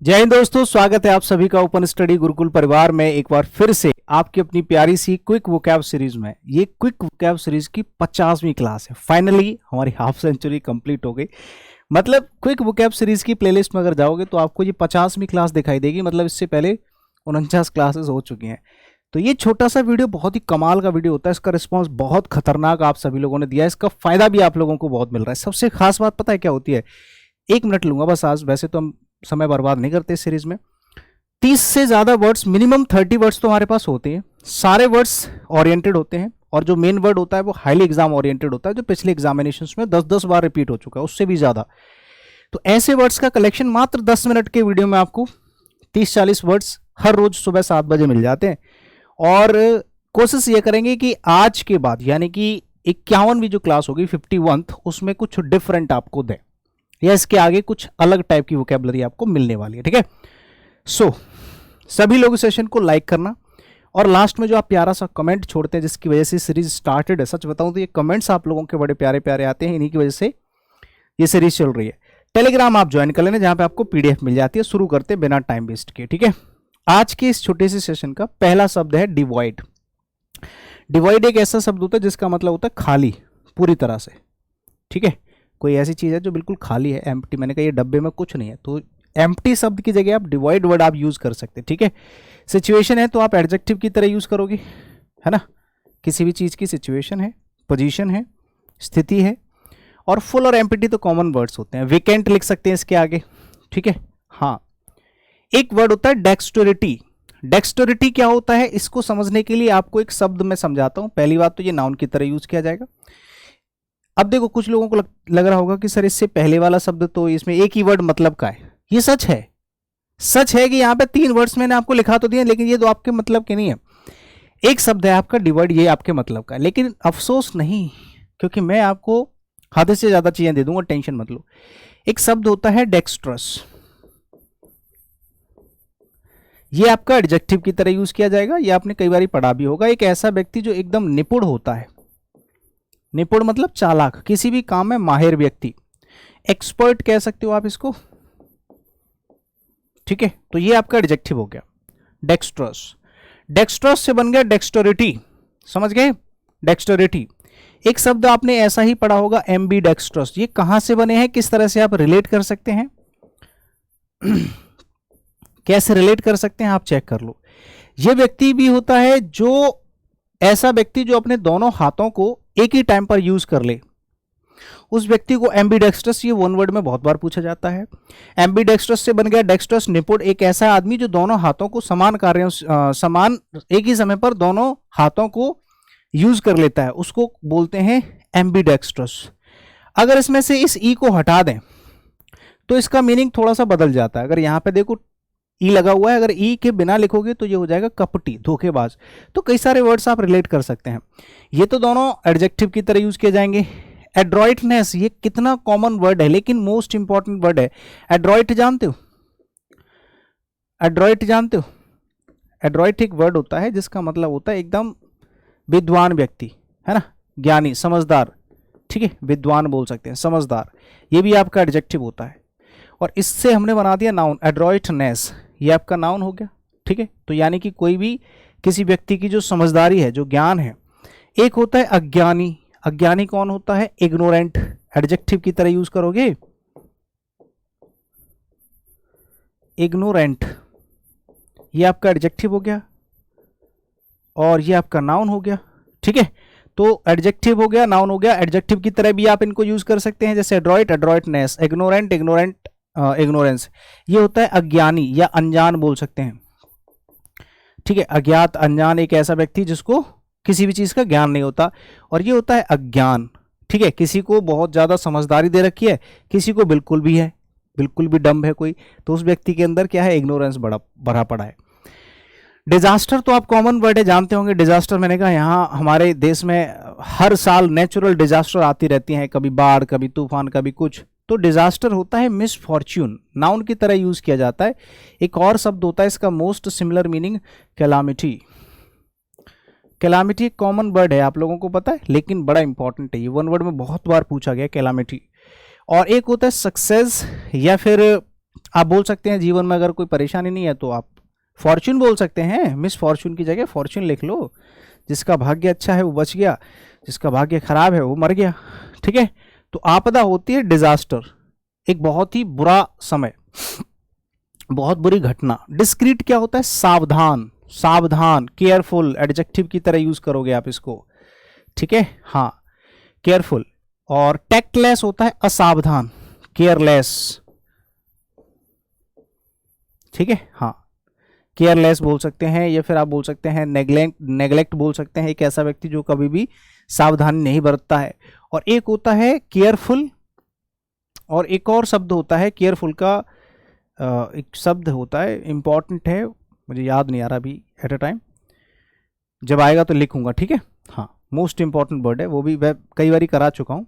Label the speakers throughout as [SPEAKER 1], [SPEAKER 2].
[SPEAKER 1] जय हिंद दोस्तों, स्वागत है आप सभी का ओपन स्टडी गुरुकुल परिवार में एक बार फिर से आपकी अपनी प्यारी सी क्विक वोकैब सीरीज में। ये क्विक वोकैब सीरीज की 50वीं क्लास है। फाइनली हमारी हाफ सेंचुरी कंप्लीट हो गई। मतलब क्विक वोकैब सीरीज की प्लेलिस्ट में अगर जाओगे तो आपको ये 50वीं क्लास दिखाई देगी। मतलब इससे पहले 49 क्लासेस हो चुकी हैं। तो ये छोटा सा वीडियो बहुत ही कमाल का वीडियो होता है। इसका रिस्पॉन्स बहुत खतरनाक आप सभी लोगों ने दिया है। इसका फायदा भी आप लोगों को बहुत मिल रहा है। सबसे खास बात पता है क्या होती है? 1 मिनट लूंगा बस आज, वैसे तो हम समय बर्बाद नहीं करते इस सीरीज में। 30 से ज्यादा वर्ड्स, मिनिमम 30 वर्ड्स तो हमारे पास होते हैं। सारे वर्ड्स ओरिएंटेड होते हैं और जो मेन वर्ड होता है वो हाईली एग्जाम ओरिएंटेड होता है, जो पिछले एग्जामिनेशंस में 10-10 बार रिपीट हो चुका है, उससे भी ज्यादा। तो ऐसे वर्ड्स का कलेक्शन मात्र 10 मिनट के वीडियो में आपको 30-40 वर्ड्स हर रोज सुबह 7 बजे मिल जाते हैं। और कोशिश ये करेंगे कि आज के बाद यानी कि 51वीं जो क्लास होगी 51th, उसमें कुछ डिफरेंट आपको दें या इसके आगे कुछ अलग टाइप की वोकैबुलरी आपको मिलने वाली है। ठीक है, सो सभी लोग इस सेशन को लाइक करना और लास्ट में जो आप प्यारा सा कमेंट छोड़ते हैं जिसकी वजह से सीरीज स्टार्टेड है। सच बताऊं तो ये कमेंट्स आप लोगों के बड़े प्यारे प्यारे आते हैं, इन्हीं की वजह से ये सीरीज चल रही है। टेलीग्राम आप ज्वाइन कर लेना जहां पे आपको पीडीएफ मिल जाती है। शुरू करते हैं बिना टाइम वेस्ट किए। ठीक है, आज के इस छोटे से सेशन का पहला शब्द है डिवॉइड। डिवॉइड एक ऐसा शब्द होता है जिसका मतलब होता है खाली, पूरी तरह से। ठीक है, कोई ऐसी चीज़ है जो बिल्कुल खाली है, एम्प्टी। मैंने कहा ये डब्बे में कुछ नहीं है, तो एम्प्टी शब्द की जगह आप डिवॉइड वर्ड आप यूज कर सकते हैं। ठीक है, सिचुएशन है तो आप एडजेक्टिव की तरह यूज करोगे, है ना। किसी भी चीज़ की सिचुएशन है, पोजीशन है, स्थिति है। और फुल और एम्प्टी तो कॉमन वर्ड्स होते हैं। वेकेंट लिख सकते हैं इसके आगे। ठीक है, हाँ। एक वर्ड होता है डेक्स्टोरिटी। डेक्स्टोरिटी क्या होता है, इसको समझने के लिए आपको एक शब्द मैं समझाता हूं। पहली बात तो ये नाउन की तरह यूज किया जाएगा। अब देखो, कुछ लोगों को लग रहा होगा कि सर इससे पहले वाला शब्द तो इसमें एक ही वर्ड मतलब का है। ये सच है। सच है कि यहाँ पे 3 वर्ड्स मैंने आपको लिखा तो दिए, लेकिन ये तो आपके मतलब के नहीं है। एक शब्द है आपका डिवॉइड, ये आपके मतलब का है। लेकिन अफसोस नहीं, क्योंकि मैं आपको हद से ज्यादा चीजें दे दूंगा, टेंशन मत लो। एक शब्द होता है डेक्स्ट्रस। ये आपका एडजेक्टिव की तरह यूज किया जाएगा। ये आपने कई बार पढ़ा भी होगा। एक ऐसा व्यक्ति जो एकदम निपुण होता है। निपुण मतलब चालाक, किसी भी काम में माहिर व्यक्ति। एक्सपर्ट कह सकते हो आप इसको। ठीक है, तो ये आपका एडजेक्टिव हो गया डेक्स्ट्रस। डेक्स्ट्रस से बन गया डेक्स्टोरिटी। समझ गए? डेक्स्टोरिटी। एक शब्द आपने ऐसा ही पढ़ा होगा, एम्बी डेक्स्ट्रस। ये कहां से बने हैं, किस तरह से आप रिलेट कर सकते हैं? कैसे रिलेट कर सकते हैं आप चेक कर लो। ये व्यक्ति भी होता है जो ऐसा व्यक्ति जो अपने दोनों हाथों को एक ही टाइम पर यूज कर ले, उस व्यक्ति को एम्बीडेक्स्ट्रस। ये वन वर्ड में बहुत बार पूछा जाता है। एम्बीडेक्स्ट्रस से बन गया डेक्स्ट्रस, निपुण। एक ऐसा आदमी जो दोनों हाथों को समान कार्यों समान एक ही समय पर दोनों हाथों को यूज कर लेता है, उसको बोलते हैं एम्बीडेक्स्ट्रस। अगर इसमें से इस ई को हटा दें तो इसका मीनिंग थोड़ा सा बदल जाता है। अगर यहां पे देखो ई लगा हुआ है, अगर ई के बिना लिखोगे तो ये हो जाएगा कपटी, धोखेबाज। तो कई सारे वर्ड्स आप रिलेट कर सकते हैं। ये तो दोनों एडजेक्टिव की तरह यूज किए जाएंगे। एड्रॉइटनेस, ये कितना कॉमन वर्ड है लेकिन मोस्ट इंपॉर्टेंट वर्ड है। एड्रॉइट जानते हो? एड्रॉइट जानते हो? एड्रॉइट एक वर्ड होता है जिसका मतलब होता है एकदम विद्वान व्यक्ति, है ना, ज्ञानी, समझदार। ठीक है, विद्वान बोल सकते हैं, समझदार। ये भी आपका एडजेक्टिव होता है। और इससे हमने बना दिया नाउन, एड्रॉइटनेस। ये आपका नाउन हो गया। ठीक है, तो यानी कि कोई भी किसी व्यक्ति की जो समझदारी है, जो ज्ञान है। एक होता है अज्ञानी। अज्ञानी कौन होता है? इग्नोरेंट। एडजेक्टिव की तरह यूज करोगे, इग्नोरेंट। ये आपका एडजेक्टिव हो गया और ये आपका नाउन हो गया। ठीक है, तो एडजेक्टिव हो गया, नाउन हो गया। एडजेक्टिव की तरह भी आप इनको यूज कर सकते हैं, जैसे एड्रॉइट, एड्रॉइटनेस, इग्नोरेंट, इग्नोरेंट, इग्नोरेंस। ये होता है अज्ञानी या अनजान बोल सकते हैं। ठीक है, अज्ञात, अनजान, एक ऐसा व्यक्ति जिसको किसी भी चीज का ज्ञान नहीं होता। और ये होता है अज्ञान। ठीक है, किसी को बहुत ज्यादा समझदारी दे रखी है, किसी को बिल्कुल भी है, बिल्कुल भी डम्ब है कोई, तो उस व्यक्ति के अंदर क्या है? इग्नोरेंस भरा पड़ा है। डिजास्टर तो आप कॉमन वर्ड है, जानते होंगे। डिजास्टर मैंने कहा यहाँ हमारे देश में हर साल नेचुरल डिजास्टर आती रहती हैं, कभी बाढ़, कभी तूफान, कभी कुछ। तो डिजास्टर होता है मिसफॉर्च्यून, नाउन की तरह यूज किया जाता है। एक और शब्द होता है इसका most similar meaning, calamity. Calamity एक कॉमन वर्ड है, आप लोगों को पता है, लेकिन बड़ा इंपॉर्टेंट है। ये वन वर्ड में बहुत बार पूछा गया कैलामिटी। और एक होता है सक्सेस या फिर आप बोल सकते हैं जीवन में अगर कोई परेशानी नहीं है तो आप फॉर्च्यून बोल सकते हैं, मिस फॉर्च्यून की जगह फॉर्च्यून लिख लो। जिसका भाग्य अच्छा है वो बच गया, जिसका भाग्य खराब है वो मर गया। ठीक है, तो आपदा होती है डिजास्टर, एक बहुत ही बुरा समय, बहुत बुरी घटना। डिस्क्रीट क्या होता है? सावधान, सावधान, केयरफुल, एडजेक्टिव की तरह यूज करोगे आप इसको। ठीक है, हाँ, केयरफुल। और टेक्टलेस होता है असावधान, केयरलेस। ठीक है, हाँ, केयरलेस बोल सकते हैं, या फिर आप बोल सकते हैं नेग्लेक्ट, नेग्लेक्ट बोल सकते हैं, एक ऐसा व्यक्ति जो कभी भी सावधानी नहीं बरतता है। और एक होता है केयरफुल, और एक और शब्द होता है केयरफुल का, एक शब्द होता है, इंपॉर्टेंट है, मुझे याद नहीं आ रहा अभी एट अ टाइम, जब आएगा तो लिखूंगा। ठीक है, हाँ, मोस्ट इंपॉर्टेंट वर्ड है, वो भी मैं कई बार करा चुका हूं।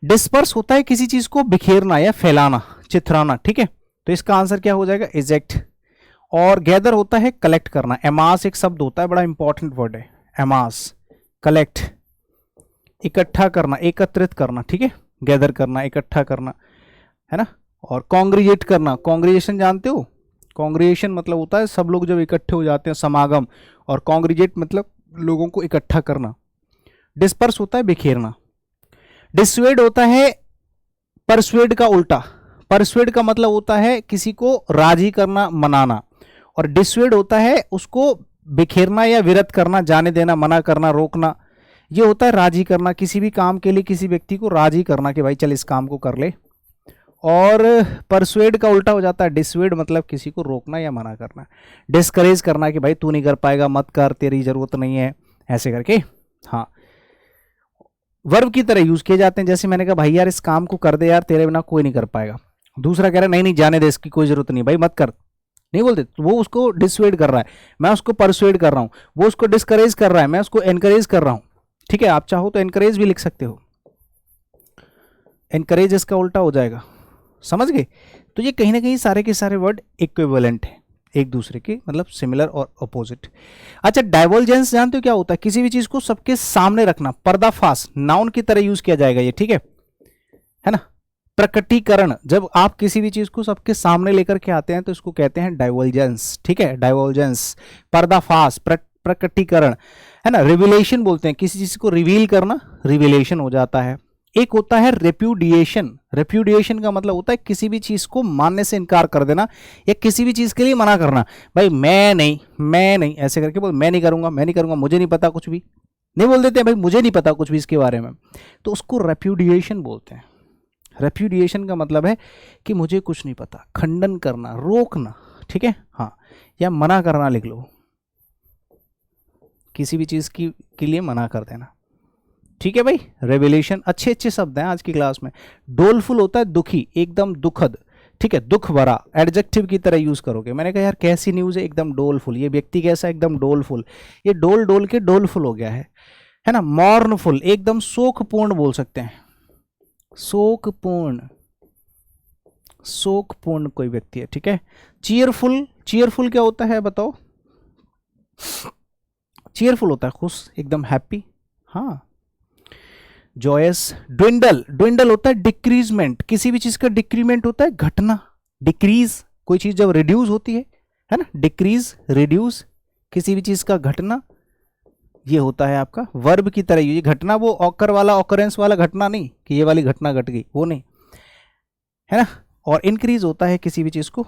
[SPEAKER 1] डिस्पर्स होता है किसी चीज को बिखेरना या फैलाना, चिथराना। ठीक है, तो इसका आंसर क्या हो जाएगा? इजेक्ट। और गैदर होता है कलेक्ट करना। एमास एक शब्द होता है, बड़ा इंपॉर्टेंट वर्ड है, एमास, कलेक्ट, इकट्ठा करना, एकत्रित करना। ठीक है, गैदर करना, इकट्ठा करना, है ना। और कॉन्ग्रीगेट करना, कॉन्ग्रीगेशन जानते हो? कॉन्ग्रीगेशन मतलब होता है सब लोग जब इकट्ठे हो जाते हैं, समागम। और कॉन्ग्रीगेट मतलब लोगों को इकट्ठा करना। डिस्पर्स होता है बिखेरना। डिस्वेड होता है परसुएड का उल्टा। परसुएड का मतलब होता है किसी को राजी करना, मनाना। और डिस्वेड होता है उसको बिखेरना या विरत करना, जाने देना, मना करना, रोकना। ये होता है राजी करना, किसी भी काम के लिए किसी व्यक्ति को राजी करना कि भाई चल इस काम को कर ले। और परसुएड का उल्टा हो जाता है डिसवेड, मतलब किसी को रोकना या मना करना। डिस्करेज करना कि भाई तू नहीं कर पाएगा, मत कर, तेरी जरूरत नहीं है, ऐसे करके। हाँ, वर्ब की तरह यूज किए जाते हैं। जैसे मैंने कहा भाई यार इस काम को कर दे यार, तेरे बिना कोई नहीं कर पाएगा। दूसरा कह रहा है नहीं नहीं जाने दे, इसकी कोई जरूरत नहीं भाई, मत कर, नहीं बोलते, तो वो उसको डिसवेड कर रहा है, मैं उसको परसुएड कर रहा हूं। वो उसको डिस्करेज कर रहा है, मैं उसको एनकरेज कर रहा हूं। ठीक है, आप चाहो तो एनकरेज भी लिख सकते हो, एनकरेज इसका उल्टा हो जाएगा। समझ गए? तो ये कहीं ना कहीं सारे के सारे वर्ड इक्विवेलेंट है, एक दूसरे के, मतलब सिमिलर और अपोजिट। अच्छा, डाइवर्जेंस जानते हो क्या होता है? किसी भी चीज को सबके सामने रखना, पर्दाफाश, नाउन की तरह यूज किया जाएगा ये। ठीक है ना। प्रकटीकरण, जब आप किसी भी चीज को सबके सामने लेकर के आते हैं तो इसको कहते हैं डाइवर्जेंस। ठीक है, डाइवर्जेंस, पर्दाफाश, प्रकटीकरण, है ना। रिविलेशन बोलते हैं, किसी चीज को रिवील करना, रिविलेशन हो जाता है। एक होता है रेप्यूडिएशन। रेप्यूडिएशन का मतलब होता है किसी भी चीज को मानने से इनकार कर देना, या किसी भी चीज के लिए मना करना। भाई मैं नहीं ऐसे करके बोल, मैं नहीं करूंगा, मुझे नहीं पता कुछ भी, नहीं बोल देते हैं भाई मुझे नहीं पता कुछ भी इसके बारे में, तो उसको रेप्यूडिएशन बोलते हैं। रेप्यूडिएशन का मतलब है कि मुझे कुछ नहीं पता, खंडन करना, रोकना। ठीक है, हाँ, या मना करना लिख लो, किसी भी चीज के लिए मना कर देना। ठीक है भाई, रेवलेशन, अच्छे अच्छे शब्द हैं आज की क्लास में। डोलफुल होता है दुखी, एकदम दुखद। ठीक है, दुख भरा, एडजेक्टिव की तरह यूज करोगे। मैंने कहा यार कैसी न्यूज है, एकदम डोलफुल, ये व्यक्ति कैसा, एकदम डोलफुल, ये डोल डोल के डोलफुल हो गया है ना। मॉर्नफुल, एकदम शोकपूर्ण बोल सकते हैं, शोकपूर्ण, शोकपूर्ण कोई व्यक्ति है। ठीक है, चीयरफुल, चीयरफुल क्या होता है बताओ? चीयरफुल होता है खुश, एकदम हैप्पी। हाँ, जॉयस। ड्विंडल, ड्विंडल होता है डिक्रीजमेंट, किसी भी चीज का डिक्रीमेंट होता है घटना। डिक्रीज, कोई चीज जब रिड्यूस होती है ना, डिक्रीज, रिड्यूस, किसी भी चीज का घटना, ये होता है आपका वर्ब की तरह। ये घटना वो ऑकर वाला, ऑकरेंस वाला घटना नहीं कि ये वाली घटना घट गई, वो नहीं, है ना। और इंक्रीज होता है किसी भी चीज को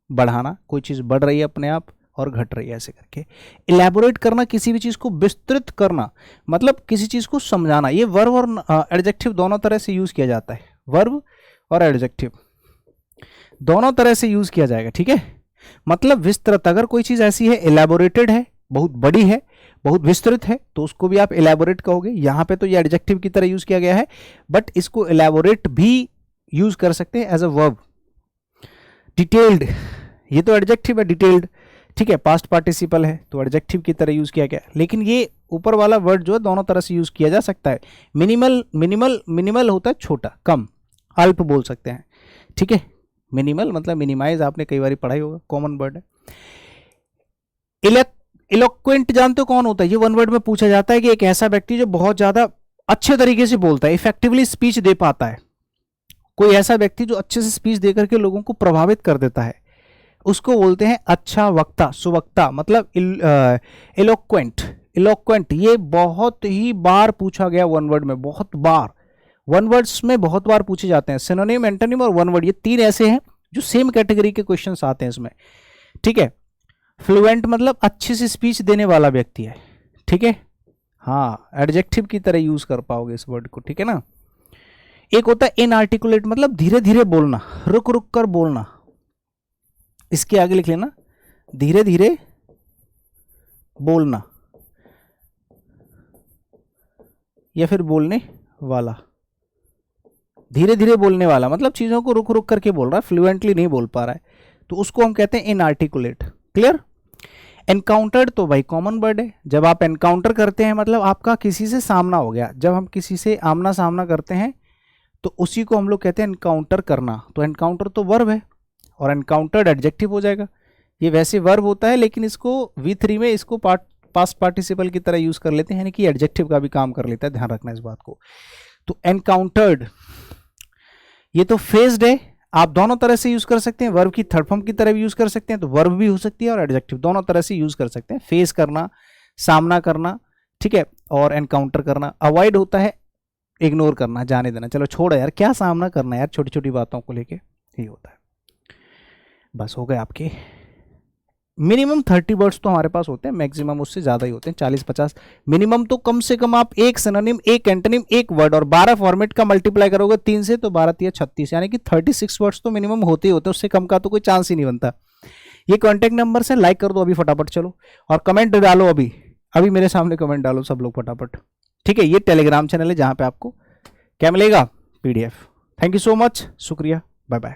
[SPEAKER 1] बढ़ाना, कोई चीज बढ़ रही है अपने आप और घट रही है, ऐसे करके। इलेबोरेट करना, किसी भी चीज को विस्तृत करना, मतलब किसी चीज को समझाना। ये वर्ब और एडजेक्टिव दोनों तरह से यूज किया जाता है, वर्ब और एडजेक्टिव दोनों तरह से यूज किया जाएगा। ठीक है, मतलब विस्तृत, अगर कोई चीज ऐसी है इलेबोरेटेड है, बहुत बड़ी है, बहुत विस्तृत है, तो उसको भी आप इलेबोरेट कहोगे। यहां पे तो ये एडजेक्टिव की तरह यूज किया गया है, बट इसको इलेबोरेट भी यूज कर सकते हैं एज अ वर्ब। डिटेल्ड, ये तो एडजेक्टिव है, डिटेल्ड। ठीक है, पास्ट पार्टिसिपल है तो एडजेक्टिव की तरह यूज किया गया, लेकिन ये ऊपर वाला वर्ड जो है दोनों तरह से यूज किया जा सकता है। मिनिमल, मिनिमल, मिनिमल होता है छोटा, कम, अल्प बोल सकते हैं। ठीक है, मिनिमल मतलब मिनिमाइज, आपने कई बार पढ़ाई होगा, कॉमन वर्ड है। इलोक्वेंट जानते हो कौन होता है? ये वन वर्ड में पूछा जाता है कि एक ऐसा व्यक्ति जो बहुत ज्यादा अच्छे तरीके से बोलता है, इफेक्टिवली स्पीच दे पाता है, कोई ऐसा व्यक्ति जो अच्छे से स्पीच देकर के लोगों को प्रभावित कर देता है, उसको बोलते हैं अच्छा वक्ता, सुवक्ता, मतलब इलोक्वेंट। इलोक्वेंट ये बहुत ही बार पूछा गया वन वर्ड में, बहुत बार वन वर्ड्स में बहुत बार पूछे जाते हैं। सिनोनिम, एंटोनिम और वन वर्ड, ये तीन ऐसे हैं जो सेम कैटेगरी के क्वेश्चंस आते हैं इसमें, ठीक है। फ्लुएंट मतलब अच्छे से स्पीच देने वाला व्यक्ति है, ठीक है, हाँ, एडजेक्टिव की तरह यूज कर पाओगे इस वर्ड को, ठीक है ना। एक होता है इनआर्टिकुलेट, मतलब धीरे धीरे बोलना, रुक रुक कर बोलना। इसके आगे लिख लेना, धीरे धीरे बोलना या फिर बोलने वाला। धीरे धीरे बोलने वाला मतलब चीजों को रुक रुक करके बोल रहा है, फ्लुएंटली नहीं बोल पा रहा है, तो उसको हम कहते हैं इनआर्टिकुलेट। क्लियर। एनकाउंटर्ड तो भाई कॉमन वर्ड है। जब आप एनकाउंटर करते हैं मतलब आपका किसी से सामना हो गया। जब हम किसी से आमना सामना करते हैं तो उसी को हम लोग कहते हैं एनकाउंटर करना। तो एनकाउंटर तो वर्ब है और एनकाउंटर्ड एडजेक्टिव हो जाएगा। ये वैसे वर्ब होता है लेकिन इसको V3 में इसको पास्ट पार्टिसिपल की तरह यूज कर लेते हैं, यानी कि एडजेक्टिव का भी काम कर लेता है, ध्यान रखना इस बात को। तो एनकाउंटर्ड ये तो फेस्ड है, आप दोनों तरह से यूज कर सकते हैं, वर्ब की थर्ड फॉर्म की तरह भी यूज कर सकते हैं, तो वर्ब भी हो सकती है और एडजेक्टिव दोनों तरह से यूज कर सकते हैं। फेस करना, सामना करना, ठीक है, और एनकाउंटर करना। अवॉइड होता है इग्नोर करना, जाने देना, चलो छोड़ो यार, क्या सामना करना यार, छोटी छोटी बातों को लेके, यही होता है। बस हो गए आपके। मिनिमम 30 वर्ड्स तो हमारे पास होते हैं, मैक्सिमम उससे ज्यादा ही होते हैं, 40-50। मिनिमम तो कम से कम आप एक सिनोनिम, एक एंटोनिम, एक वर्ड और 12 फॉर्मेट का मल्टीप्लाई करोगे 3 से तो 12×3=36, यानी कि 36 वर्ड्स तो मिनिमम होते ही होते हैं, उससे कम का तो कोई चांस ही नहीं बनता। ये कॉन्टैक्ट नंबर से लाइक कर दो अभी फटाफट, चलो, और कमेंट डालो अभी अभी मेरे सामने कमेंट डालो सब लोग फटाफट, ठीक है। ये टेलीग्राम चैनल है जहां पे आपको क्या मिलेगा, PDF। Thank you so much, शुक्रिया, बाय बाय।